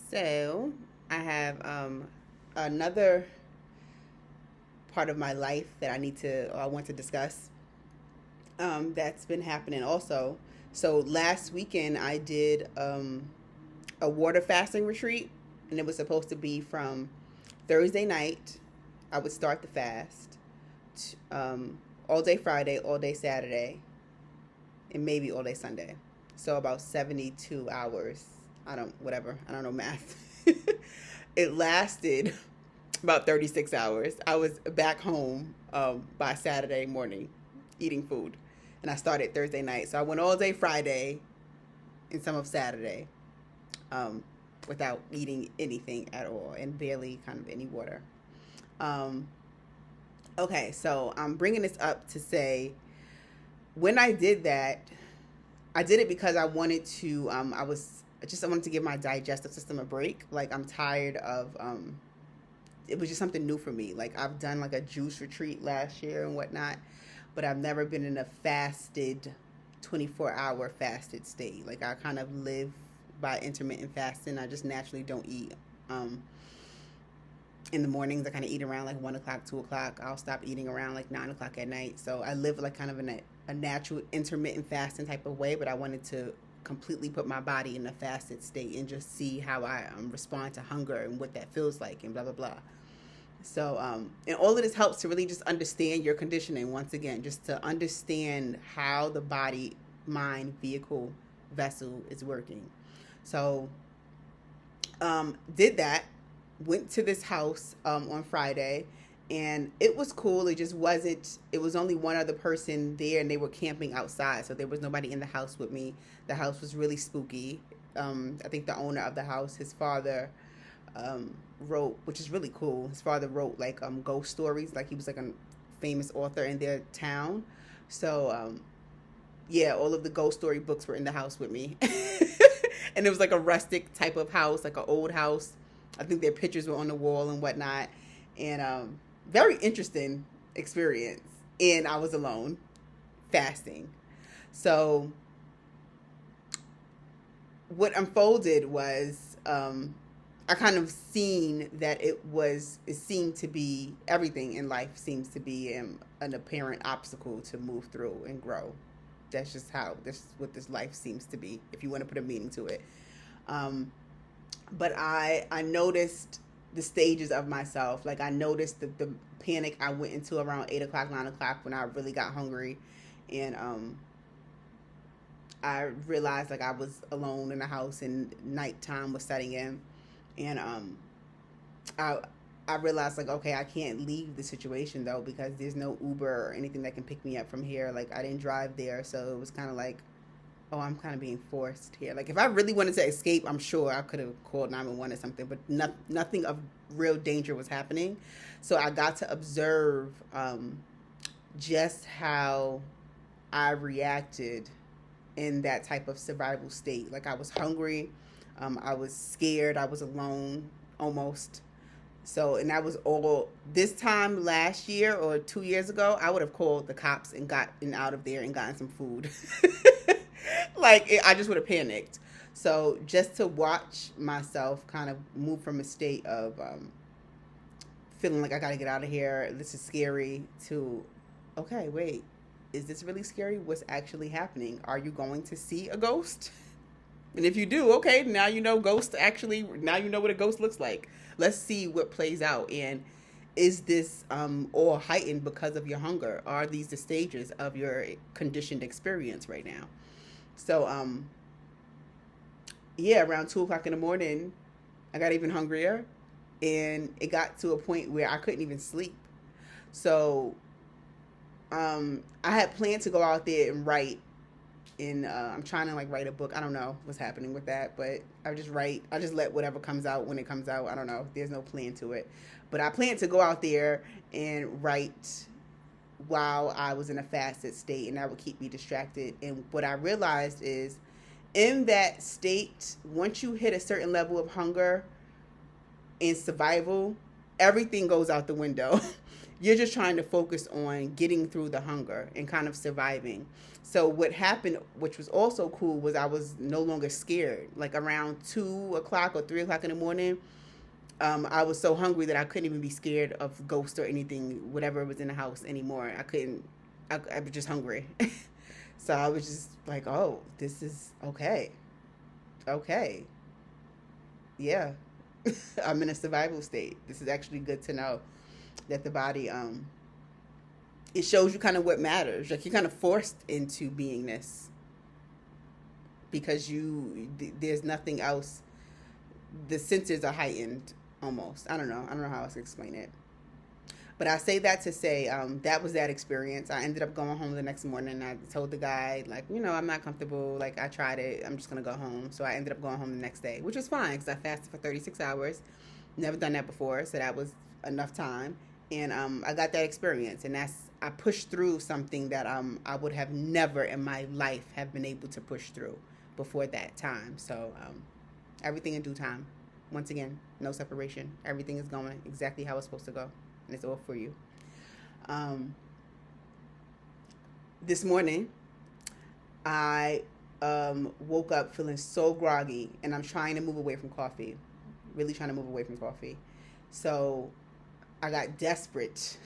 So I have another part of my life that I want to discuss. That's been happening also. So last weekend I did a water fasting retreat, and it was supposed to be from Thursday night. I would start the fast, all day Friday, all day Saturday, and maybe all day Sunday. So about 72 hours. I don't know math. It lasted about 36 hours. I was back home by Saturday morning eating food. And I started Thursday night. So I went all day Friday and some of Saturday um, without eating anything at all and barely kind of any water. Um, okay, so I'm bringing this up to say when I did that, I did it because I wanted to, I wanted to give my digestive system a break. Like, I'm tired of, it was just something new for me. Like, I've done like a juice retreat last year and whatnot, but I've never been in a fasted 24-hour fasted state. Like, I kind of live by intermittent fasting. I just naturally don't eat. Um, in the mornings, I kind of eat around like 1 o'clock, 2 o'clock. I'll stop eating around like 9 o'clock at night. So I live like kind of in a natural intermittent fasting type of way, but I wanted to completely put my body in a fasted state and just see how I respond to hunger and what that feels like and blah, blah, blah. So, and all of this helps to really just understand your conditioning once again, just to understand how the body, mind, vehicle, vessel is working. So, did that, went to this house on Friday, and it was cool. It just wasn't, it was only one other person there, and they were camping outside. So there was nobody in the house with me. The house was really spooky. I think the owner of the house, his father, wrote, which is really cool. His father wrote like ghost stories. Like he was like a famous author in their town. So yeah, all of the ghost story books were in the house with me. And it was like a rustic type of house, like an old house. I think their pictures were on the wall and whatnot. And very interesting experience. And I was alone, fasting. So what unfolded was I kind of seen that it seemed to be, everything in life seems to be an apparent obstacle to move through and grow. That's just how this what this life seems to be, if you want to put a meaning to it. Um, but I noticed the stages of myself. Like I noticed the panic I went into around 8 o'clock, 9 o'clock when I really got hungry, and I realized like I was alone in the house and nighttime was setting in, and I I realized like okay, I can't leave the situation though because there's no Uber or anything that can pick me up from here. Like I didn't drive there, so it was kind of like, oh, I'm kind of being forced here. Like if I really wanted to escape, I'm sure I could have called 911 or something, but nothing of real danger was happening. So I got to observe just how I reacted in that type of survival state. Like I was hungry, I was scared, I was alone almost. So, and that was all this time last year or 2 years ago, I would have called the cops and gotten out of there and gotten some food. I just would have panicked. So, just to watch myself kind of move from a state of feeling like I got to get out of here, this is scary, to, okay, wait, is this really scary? What's actually happening? Are you going to see a ghost? And if you do, okay, now you know ghosts actually, now you know what a ghost looks like. Let's see what plays out. And is this all heightened because of your hunger? Are these the stages of your conditioned experience right now? So, yeah, around 2 o'clock in the morning, I got even hungrier. And it got to a point where I couldn't even sleep. So, I had planned to go out there and write, and I'm trying to like write a book. I don't know what's happening with that, but I just write. I just let whatever comes out when it comes out. I don't know. There's no plan to it, but I plan to go out there and write while I was in a fasted state, and that would keep me distracted. And what I realized is, in that state, once you hit a certain level of hunger and survival, everything goes out the window. you're just trying to focus on getting through the hunger and kind of surviving. So what happened, which was also cool, was I was no longer scared. Like around 2 o'clock or 3 o'clock in the morning, I was so hungry that I couldn't even be scared of ghosts or anything, whatever was in the house anymore. I couldn't. I was just hungry. So I was just like, oh, this is okay. Okay. Yeah. I'm in a survival state. This is actually good to know that the body, it shows you kind of what matters. Like you're kind of forced into beingness because there's nothing else. The senses are heightened almost. I don't know how else to explain it. But I say that to say that was that experience. I ended up going home the next morning. I told the guy, like, I'm not comfortable. Like, I tried it. I'm just going to go home. So I ended up going home the next day, which was fine because I fasted for 36 hours. Never done that before. So that was enough time. And I got that experience. And I pushed through something that I would have never in my life have been able to push through before that time. So everything in due time. Once again, no separation. Everything is going exactly how it's supposed to go. And it's all for you. This morning, I woke up feeling so groggy, and I'm trying to move away from coffee. Really trying to move away from coffee. So I got desperate.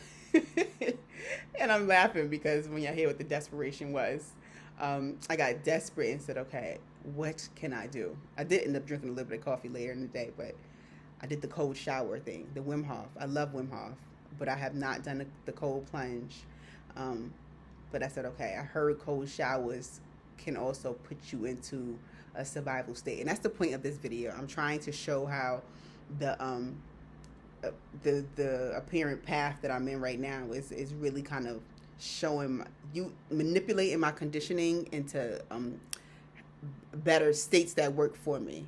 And I'm laughing because when y'all hear what the desperation was, I got desperate and said, okay, what can I do? I did end up drinking a little bit of coffee later in the day, but I did the cold shower thing, the Wim Hof. I love Wim Hof, but I have not done the cold plunge. But I said, okay, I heard cold showers can also put you into a survival state. And that's the point of this video. I'm trying to show how the apparent path that I'm in right now is really kind of showing you manipulating my conditioning into better states that work for me,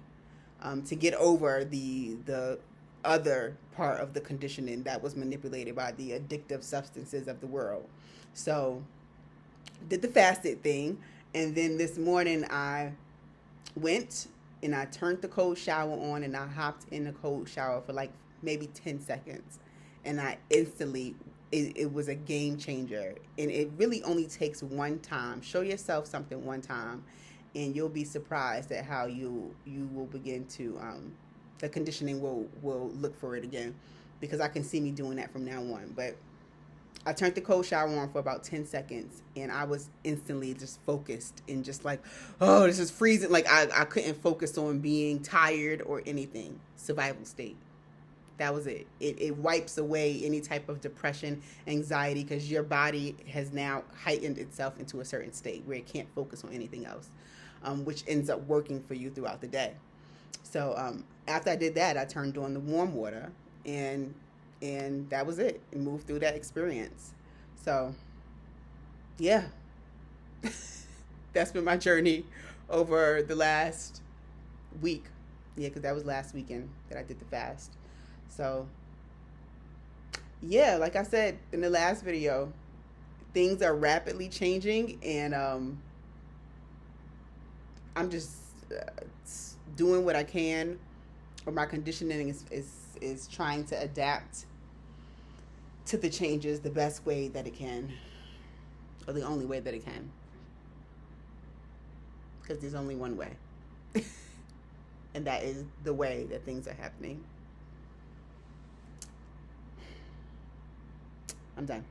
to get over the other part of the conditioning that was manipulated by the addictive substances of the world. So did the fasted thing, and then this morning I went and I turned the cold shower on, and I hopped in the cold shower for like maybe 10 seconds, and I instantly it was a game changer. And it really only takes one time. Show yourself something one time, and you'll be surprised at how you will begin to the conditioning will look for it again, because I can see me doing that from now on. But I turned the cold shower on for about 10 seconds, and I was instantly just focused and just like, oh, this is freezing. Like I couldn't focus on being tired or anything. Survival state. That was it. It wipes away any type of depression, anxiety, because your body has now heightened itself into a certain state where it can't focus on anything else, which ends up working for you throughout the day. So after I did that, I turned on the warm water, and that was it. And moved through that experience. So, yeah. That's been my journey over the last week. Yeah, because that was last weekend that I did the fast. So, yeah, like I said in the last video, things are rapidly changing, and I'm just doing what I can, or my conditioning is trying to adapt to the changes the best way that it can, or the only way that it can, because there's only one way, and that is the way that things are happening. I'm done.